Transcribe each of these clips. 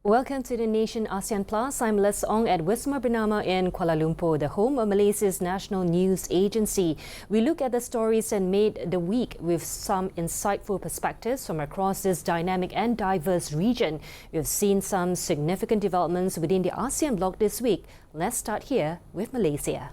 Welcome to the Nation Asean Plus. I'm Les Ong at Wisma Bernama in Kuala Lumpur, the home of Malaysia's national news agency. We look at the stories and made the week with some insightful perspectives from across this dynamic and diverse region. We've seen some significant developments within the ASEAN bloc this week. Let's start here with Malaysia.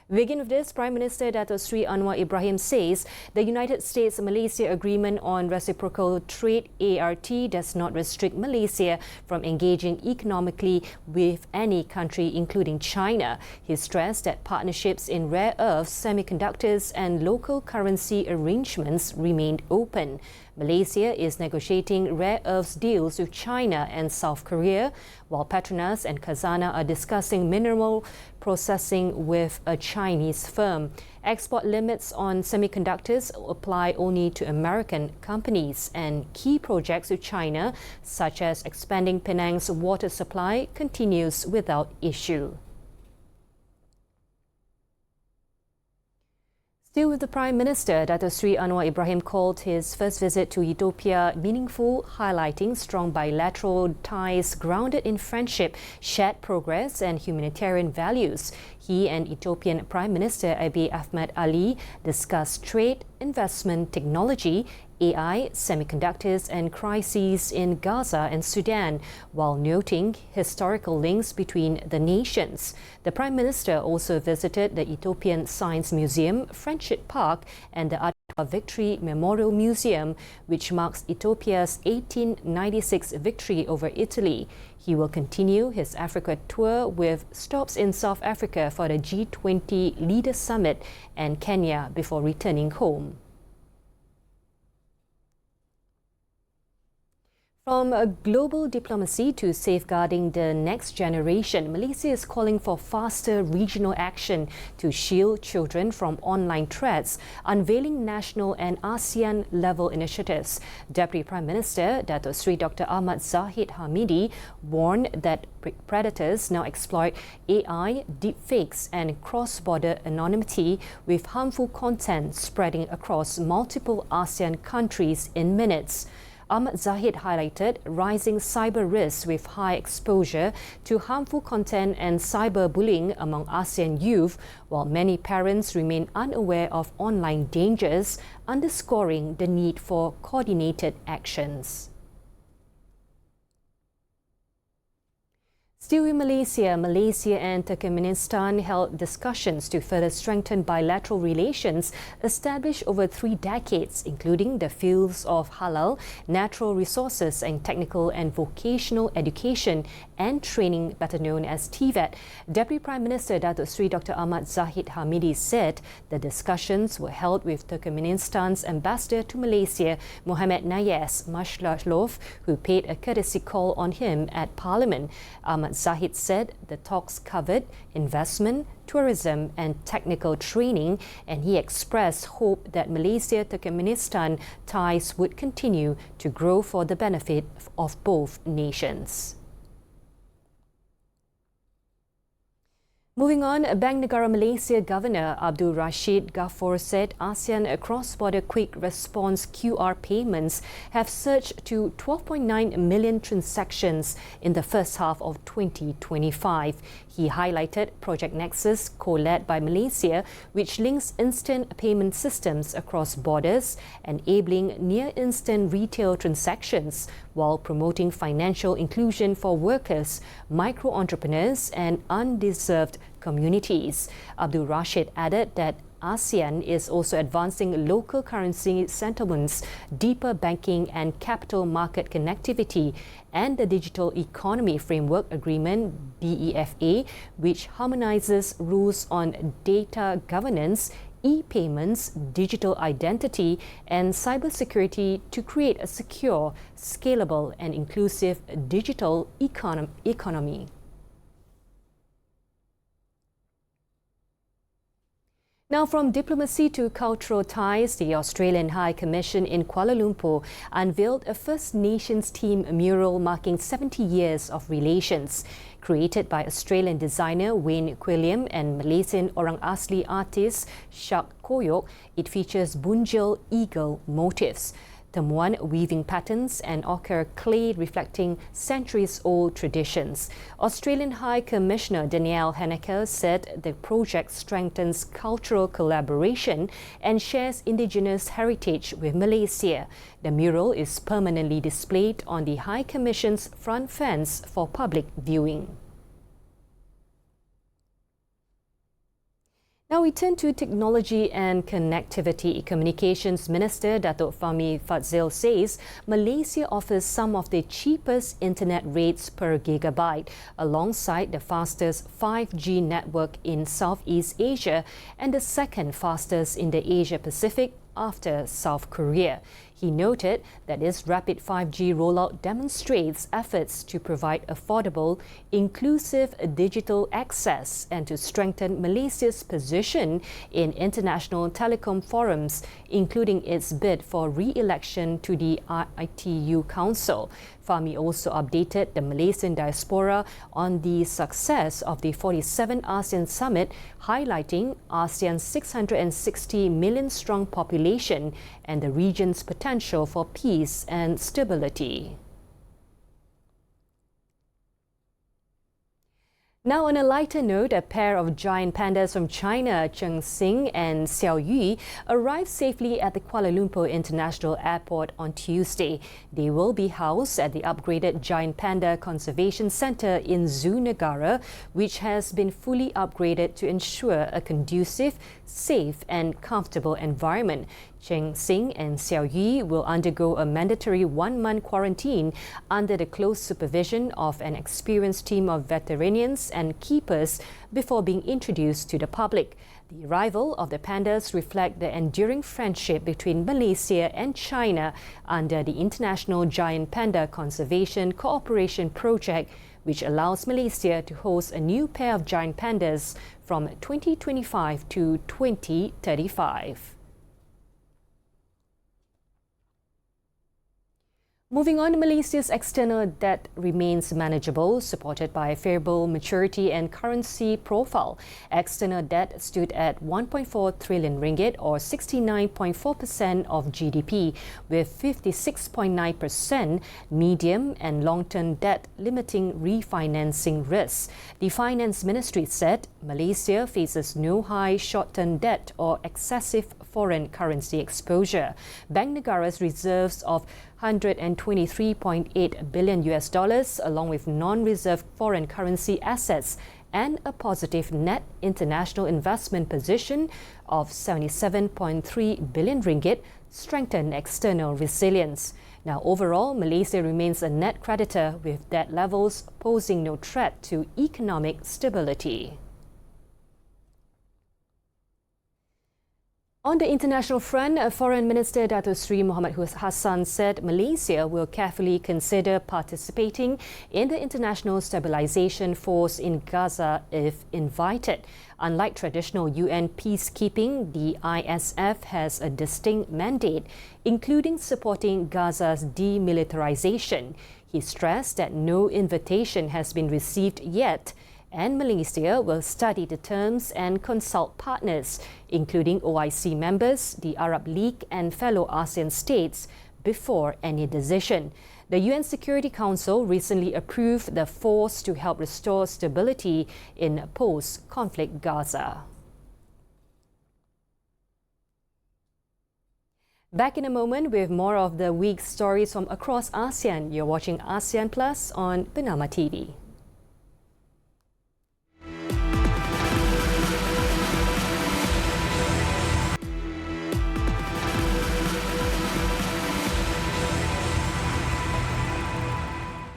We begin with this. Prime Minister Dato Sri Anwar Ibrahim says the United States-Malaysia Agreement on Reciprocal Trade ART does not restrict Malaysia from engaging economically with any country, including China. He stressed that partnerships in rare earths, semiconductors and local currency arrangements remained open. Malaysia is negotiating rare earths deals with China and South Korea, while Petronas and Khazanah are discussing mineral processing with a Chinese firm. Export limits on semiconductors apply only to American companies, and key projects with China, such as expanding Penang's water supply, continues without issue. Still with the Prime Minister, Dato Sri Anwar Ibrahim called his first visit to Ethiopia meaningful, highlighting strong bilateral ties grounded in friendship, shared progress and humanitarian values. He and Ethiopian Prime Minister Abiy Ahmed Ali discussed trade, investment, technology, AI, semiconductors and crises in Gaza and Sudan, while noting historical links between the nations. The Prime Minister also visited the Ethiopian Science Museum, Friendship Park and the Adwa Victory Memorial Museum, which marks Ethiopia's 1896 victory over Italy. He will continue his Africa tour with stops in South Africa for the G20 Leaders Summit and Kenya before returning home. From global diplomacy to safeguarding the next generation, Malaysia is calling for faster regional action to shield children from online threats, unveiling national and ASEAN-level initiatives. Deputy Prime Minister Dato Sri Dr. Ahmad Zahid Hamidi warned that predators now exploit AI, deepfakes and cross-border anonymity with harmful content spreading across multiple ASEAN countries in minutes. Ahmad Zahid highlighted rising cyber risks with high exposure to harmful content and cyberbullying among ASEAN youth, while many parents remain unaware of online dangers, underscoring the need for coordinated actions. Still in Malaysia and Turkmenistan held discussions to further strengthen bilateral relations established over 3 decades, including the fields of halal, natural resources and technical and vocational education and training, better known as TVET. Deputy Prime Minister Dato Sri Dr. Ahmad Zahid Hamidi said the discussions were held with Turkmenistan's ambassador to Malaysia, Mohamed Nayes Mashlalov, who paid a courtesy call on him at Parliament. Ahmad Zahid said the talks covered investment, tourism and technical training, and he expressed hope that Malaysia-Turkmenistan ties would continue to grow for the benefit of both nations. Moving on, Bank Negara Malaysia Governor Abdul Rashid Ghaffur said ASEAN cross-border quick response QR payments have surged to 12.9 million transactions in the first half of 2025. He highlighted Project Nexus, co-led by Malaysia, which links instant payment systems across borders, enabling near-instant retail transactions while promoting financial inclusion for workers, micro-entrepreneurs and undeserved communities. Abdul Rashid added that ASEAN is also advancing local currency settlements, deeper banking and capital market connectivity, and the Digital Economy Framework Agreement (DEFA), which harmonizes rules on data governance, e-payments, digital identity, and cybersecurity to create a secure, scalable, and inclusive digital economy. Now, from diplomacy to cultural ties, the Australian High Commission in Kuala Lumpur unveiled a First Nations team mural marking 70 years of relations. Created by Australian designer Wayne Quilliam and Malaysian Orang Asli artist Shak Koyok, it features Bunjil eagle motifs. Temuan weaving patterns and ochre clay reflecting centuries-old traditions. Australian High Commissioner Danielle Henniker said the project strengthens cultural collaboration and shares indigenous heritage with Malaysia. The mural is permanently displayed on the High Commission's front fence for public viewing. Now we turn to technology and connectivity. Communications Minister Datuk Fahmi Fadzil says Malaysia offers some of the cheapest internet rates per gigabyte, alongside the fastest 5G network in Southeast Asia and the second fastest in the Asia Pacific after South Korea. He noted that this rapid 5G rollout demonstrates efforts to provide affordable, inclusive digital access and to strengthen Malaysia's position in international telecom forums, including its bid for re-election to the ITU Council. Fahmi also updated the Malaysian diaspora on the success of the 47th ASEAN Summit, highlighting ASEAN's 660 million-strong population and the region's potential for peace and stability. Now, on a lighter note, a pair of giant pandas from China, Cheng Xing and Xiao Yu, arrived safely at the Kuala Lumpur International Airport on Tuesday. They will be housed at the upgraded Giant Panda Conservation Centre in Zoo Negara, which has been fully upgraded to ensure a conducive, safe and comfortable environment. Cheng Xing and Xiao Yu will undergo a mandatory 1-month quarantine under the close supervision of an experienced team of veterinarians and keepers before being introduced to the public. The arrival of the pandas reflect the enduring friendship between Malaysia and China under the International Giant Panda Conservation Cooperation Project, which allows Malaysia to host a new pair of giant pandas from 2025 to 2035. Moving on, Malaysia's external debt remains manageable, supported by a favorable maturity and currency profile. External debt stood at 1.4 trillion ringgit or 69.4% of GDP, with 56.9% medium and long-term debt limiting refinancing risks. The Finance Ministry said Malaysia faces no high short-term debt or excessive foreign currency exposure. Bank Negara's reserves of $123.8 billion US dollars, along with non-reserve foreign currency assets and a positive net international investment position of 77.3 billion ringgit, strengthen external resilience. Now, overall, Malaysia remains a net creditor, with debt levels posing no threat to economic stability. On the international front, Foreign Minister Dato Sri Mohamad Hassan said Malaysia will carefully consider participating in the International Stabilisation Force in Gaza if invited. Unlike traditional UN peacekeeping, the ISF has a distinct mandate, including supporting Gaza's demilitarization. He stressed that no invitation has been received yet, and Malaysia will study the terms and consult partners, including OIC members, the Arab League and fellow ASEAN states, before any decision. The UN Security Council recently approved the force to help restore stability in post-conflict Gaza. Back in a moment with more of the week's stories from across ASEAN. You're watching ASEAN Plus on Bernama TV.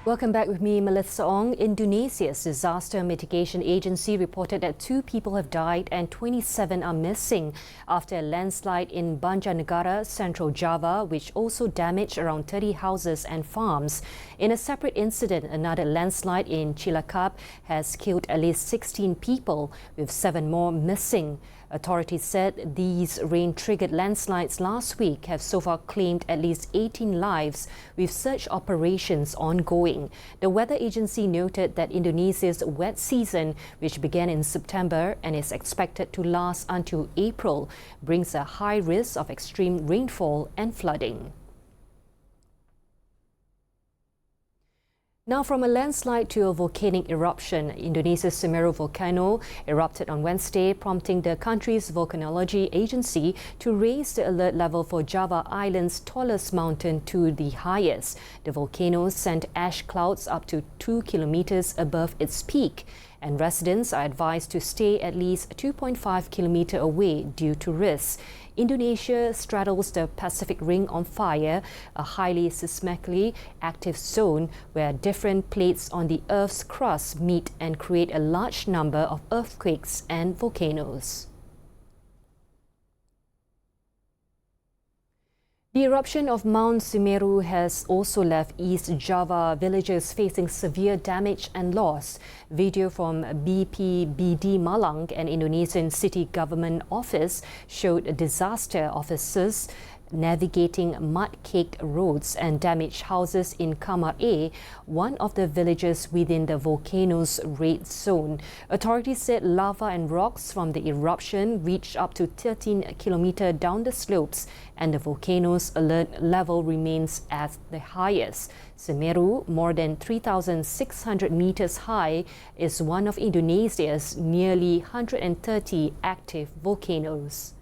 Welcome back with me, Melissa Ong. Indonesia's Disaster Mitigation Agency reported that 2 people have died and 27 are missing after a landslide in Banjarnegara, Central Java, which also damaged around 30 houses and farms. In a separate incident, another landslide in Cilacap has killed at least 16 people, with 7 more missing. Authorities said these rain-triggered landslides last week have so far claimed at least 18 lives, with search operations ongoing. The weather agency noted that Indonesia's wet season, which began in September and is expected to last until April, brings a high risk of extreme rainfall and flooding. Now, from a landslide to a volcanic eruption, Indonesia's Semeru volcano erupted on Wednesday, prompting the country's volcanology agency to raise the alert level for Java Island's tallest mountain to the highest. The volcano sent ash clouds up to 2 kilometers above its peak, and residents are advised to stay at least 2.5 kilometers away due to risks. Indonesia straddles the Pacific Ring on Fire, a highly seismically active zone where different plates on the Earth's crust meet and create a large number of earthquakes and volcanoes. The eruption of Mount Semeru has also left East Java villages facing severe damage and loss. Video from BPBD Malang, an Indonesian city government office, showed disaster officers navigating mud-caked roads and damaged houses in Kamar A, one of the villages within the volcano's red zone. Authorities said lava and rocks from the eruption reached up to 13 kilometers down the slopes, and the volcano's alert level remains at the highest. Semeru, more than 3,600 meters high, is one of Indonesia's nearly 130 active volcanoes.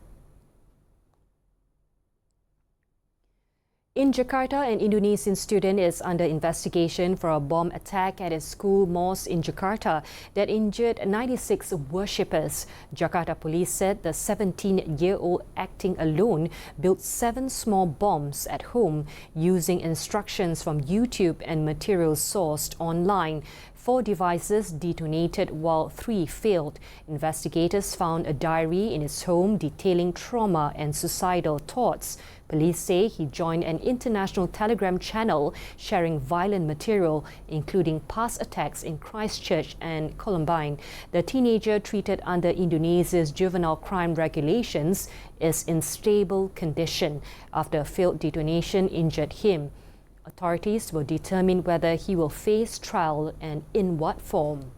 In Jakarta, an Indonesian student is under investigation for a bomb attack at a school mosque in Jakarta that injured 96 worshippers. Jakarta police said the 17-year-old acting alone built 7 small bombs at home using instructions from YouTube and materials sourced online. 4 devices detonated while 3 failed. Investigators found a diary in his home detailing trauma and suicidal thoughts. Police say he joined an international Telegram channel sharing violent material, including past attacks in Christchurch and Columbine. The teenager, treated under Indonesia's juvenile crime regulations, is in stable condition after a failed detonation injured him. Authorities will determine whether he will face trial and in what form.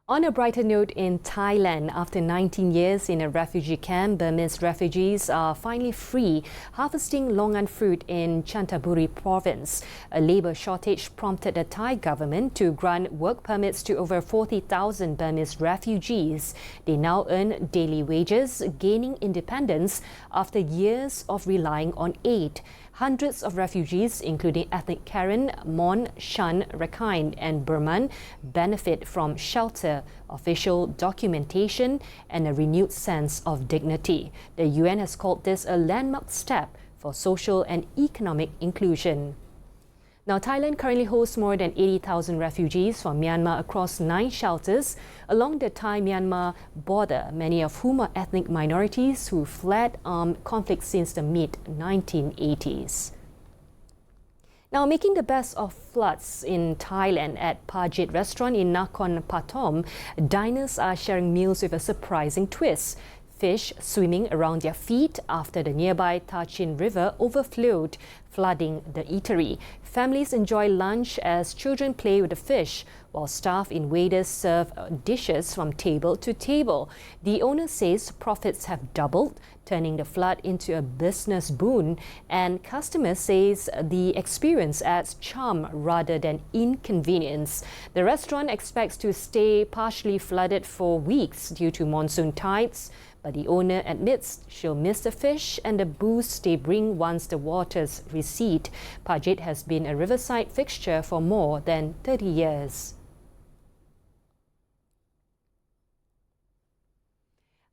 On a brighter note, in Thailand, after 19 years in a refugee camp, Burmese refugees are finally free, harvesting longan fruit in Chantaburi province. A labour shortage prompted the Thai government to grant work permits to over 40,000 Burmese refugees. They now earn daily wages, gaining independence after years of relying on aid. Hundreds of refugees, including ethnic Karen, Mon, Shan, Rakhine and Burman, benefit from shelter, official documentation and a renewed sense of dignity. The UN has called this a landmark step for social and economic inclusion. Now, Thailand currently hosts more than 80,000 refugees from Myanmar across 9 shelters along the Thai-Myanmar border, many of whom are ethnic minorities who fled armed conflict since the mid-1980s. Now, making the best of floods in Thailand at Pajit restaurant in Nakhon Pathom, diners are sharing meals with a surprising twist. Fish swimming around their feet after the nearby Tachin River overflowed, flooding the eatery. Families enjoy lunch as children play with the fish, while staff in waiters serve dishes from table to table. The owner says profits have doubled, turning the flood into a business boon, and customers says the experience adds charm rather than inconvenience. The restaurant expects to stay partially flooded for weeks due to monsoon tides, but the owner admits she'll miss the fish and the booze they bring once the waters recede. Pajit has been a riverside fixture for more than 30 years.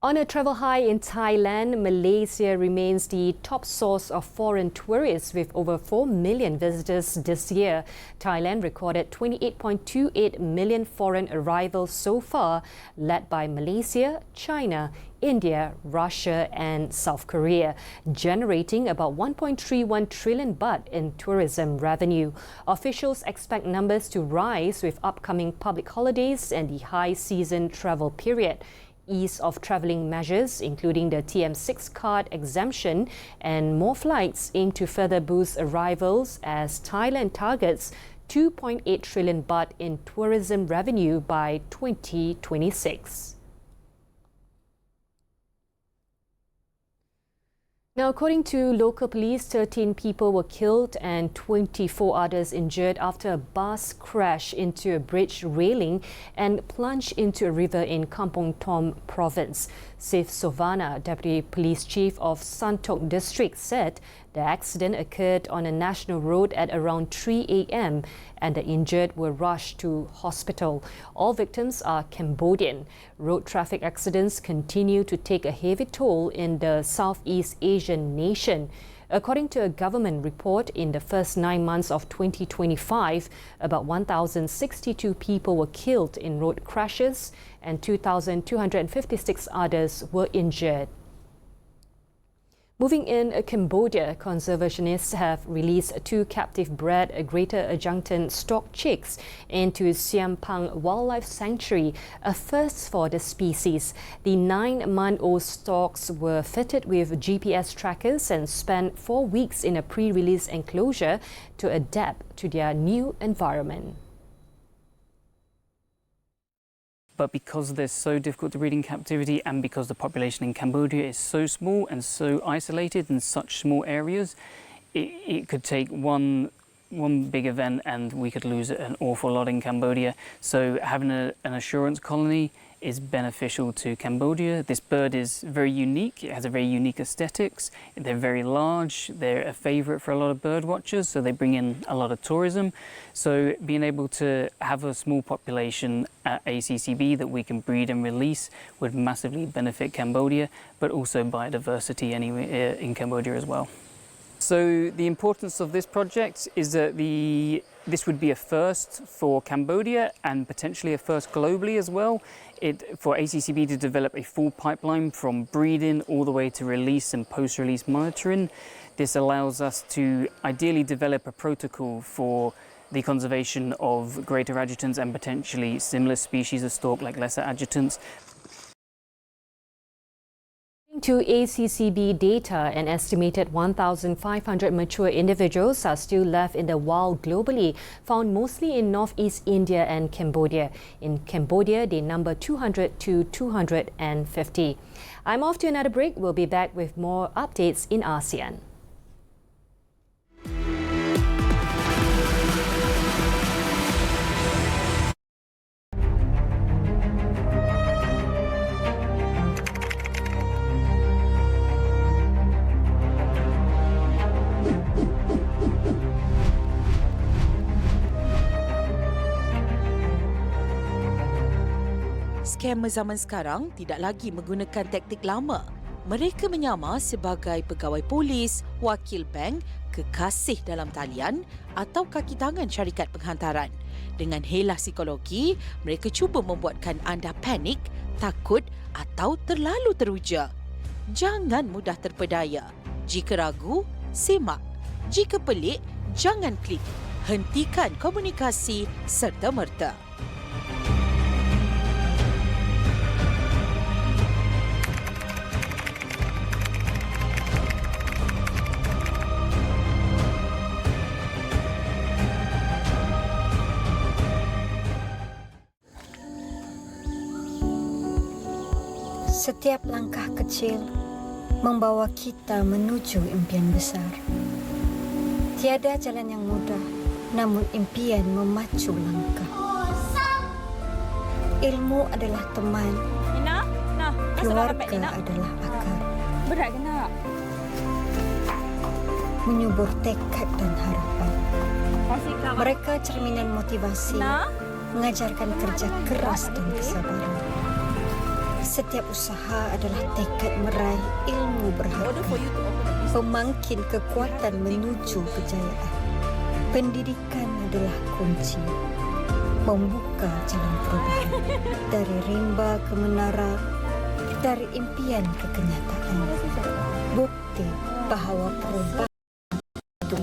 On a travel high in Thailand, Malaysia remains the top source of foreign tourists with over 4 million visitors this year. Thailand recorded 28.28 million foreign arrivals so far, led by Malaysia, China, India, Russia and South Korea, generating about 1.31 trillion baht in tourism revenue. Officials expect numbers to rise with upcoming public holidays and the high season travel period. Ease of travelling measures, including the TM6 card exemption and more flights, aim to further boost arrivals as Thailand targets 2.8 trillion baht in tourism revenue by 2026. Now, according to local police, 13 people were killed and 24 others injured after a bus crashed into a bridge railing and plunged into a river in Kampong Tom province. Sif Sovana, Deputy Police Chief of Santok District, said the accident occurred on a national road at around 3 a.m. and the injured were rushed to hospital. All victims are Cambodian. Road traffic accidents continue to take a heavy toll in the Southeast Asian nation. According to a government report, in the first 9 months of 2025, about 1,062 people were killed in road crashes and 2,256 others were injured. Moving in Cambodia, conservationists have released 2 captive-bred Greater Adjunction stork chicks into Siampang Wildlife Sanctuary, a first for the species. The 9-month-old storks were fitted with GPS trackers and spent 4 weeks in a pre-release enclosure to adapt to their new environment. But because they're so difficult to breed in captivity and because the population in Cambodia is so small and so isolated in such small areas, it could take one big event and we could lose an awful lot in Cambodia. So having an assurance colony is beneficial to Cambodia. This bird is very unique. It has a very unique aesthetics. They're very large. They're a favorite for a lot of bird watchers, so they bring in a lot of tourism. So being able to have a small population at ACCB that we can breed and release would massively benefit Cambodia, but also biodiversity anyway in Cambodia as well. So the importance of this project is that this would be a first for Cambodia and potentially a first globally as well. For ACCB to develop a full pipeline from breeding all the way to release and post-release monitoring. This allows us to ideally develop a protocol for the conservation of greater adjutants and potentially similar species of stork like lesser adjutants. To ACCB data, an estimated 1,500 mature individuals are still left in the wild globally, found mostly in northeast India and Cambodia. In Cambodia, they number 200 to 250. I'm off to another break. We'll be back with more updates in ASEAN. Skamer zaman sekarang tidak lagi menggunakan taktik lama. Mereka menyamar sebagai pegawai polis, wakil bank, kekasih dalam talian atau kaki tangan syarikat penghantaran. Dengan helah psikologi, mereka cuba membuatkan anda panik, takut atau terlalu teruja. Jangan mudah terpedaya. Jika ragu, semak. Jika pelik, jangan klik. Hentikan komunikasi serta-merta. Setiap langkah kecil membawa kita menuju impian besar. Tiada jalan yang mudah, namun impian memacu langkah. Ilmu adalah teman, keluarga adalah akar. Berat ke nak? Menyubur tekad dan harapan. Mereka cerminan motivasi, mengajarkan kerja keras dan kesabaran. Setiap usaha adalah tekad meraih ilmu berharga, pemangkin kekuatan menuju kejayaan. Pendidikan adalah kunci, membuka jalan perubahan. Dari rimba ke menara, dari impian ke kenyataan. Bukti bahawa perubahan itu.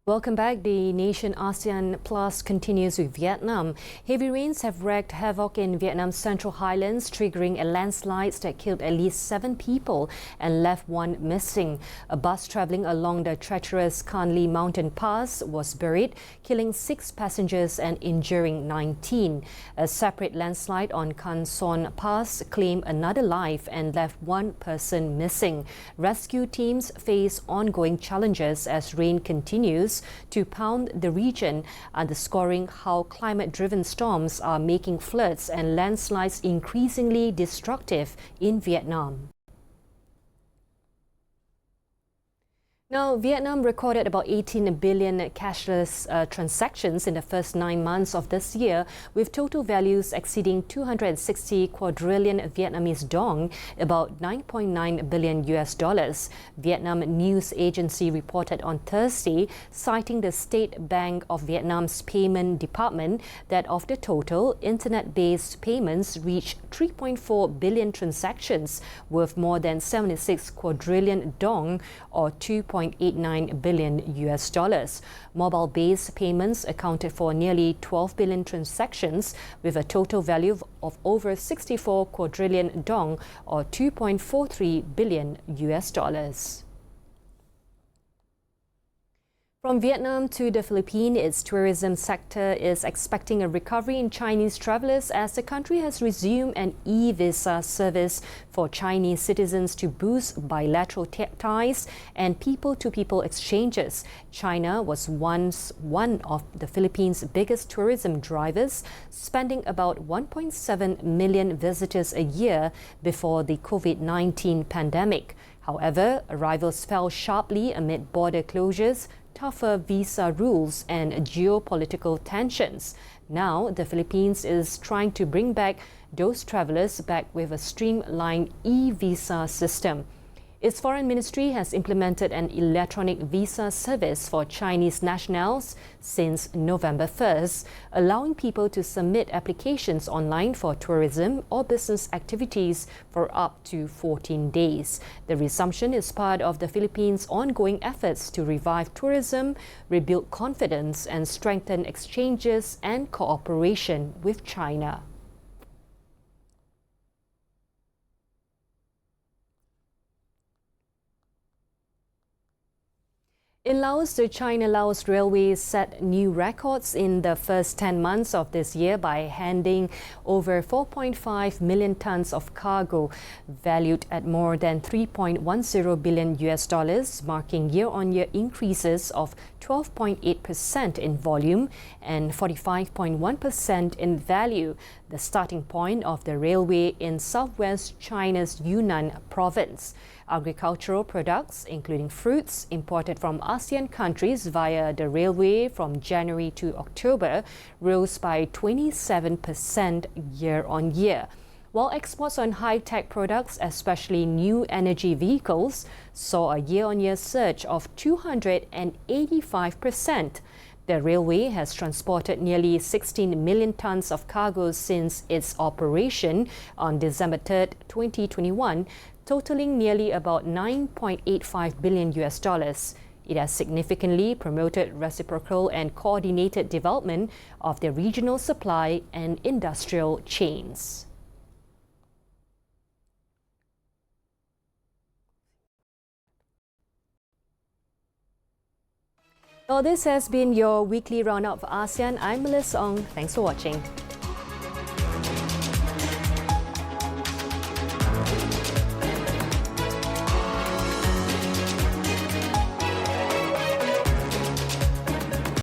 Welcome back. The Nation Asean Plus continues with Vietnam. Heavy rains have wreaked havoc in Vietnam's central highlands, triggering a landslide that killed at least 7 people and left 1 missing. A bus travelling along the treacherous Can Li mountain pass was buried, killing 6 passengers and injuring 19. A separate landslide on Can Son Pass claimed another life and left 1 person missing. Rescue teams face ongoing challenges as rain continues to pound the region, underscoring how climate-driven storms are making floods and landslides increasingly destructive in Vietnam. Now, Vietnam recorded about 18 billion cashless transactions in the first 9 months of this year, with total values exceeding 260 quadrillion Vietnamese dong, about $9.9 billion US. Vietnam News Agency reported on Thursday, citing the State Bank of Vietnam's payment department, that of the total, internet-based payments reached 3.4 billion transactions, worth more than 76 quadrillion dong, or 2.89 billion US. Mobile-based payments accounted for nearly 12 billion transactions, with a total value of over 64 quadrillion dong, or 2.43 billion US. From Vietnam to the Philippines, its tourism sector is expecting a recovery in Chinese travellers as the country has resumed an e-visa service for Chinese citizens to boost bilateral ties and people-to-people exchanges. China was once one of the Philippines' biggest tourism drivers, spending about 1.7 million visitors a year before the COVID-19 pandemic. However, arrivals fell sharply amid border closures, tougher visa rules and geopolitical tensions. Now, the Philippines is trying to bring back those travellers back with a streamlined e-visa system. Its foreign ministry has implemented an electronic visa service for Chinese nationals since November 1st, allowing people to submit applications online for tourism or business activities for up to 14 days. The resumption is part of the Philippines' ongoing efforts to revive tourism, rebuild confidence, and strengthen exchanges and cooperation with China. In Laos, the China-Laos Railway set new records in the first 10 months of this year by handing over 4.5 million tons of cargo, valued at more than 3.10 billion US, marking year-on-year increases of 12.8% in volume and 45.1% in value, the starting point of the railway in southwest China's Yunnan province. Agricultural products, including fruits imported from ASEAN countries via the railway from January to October, rose by 27% year-on-year, while exports on high-tech products, especially new energy vehicles, saw a year-on-year surge of 285%. The railway has transported nearly 16 million tons of cargo since its operation on December 3, 2021, totaling nearly about 9.85 billion US. It has significantly promoted reciprocal and coordinated development of the regional supply and industrial chains. Well, this has been your weekly roundup of ASEAN. I'm Melissa Ong. Thanks for watching.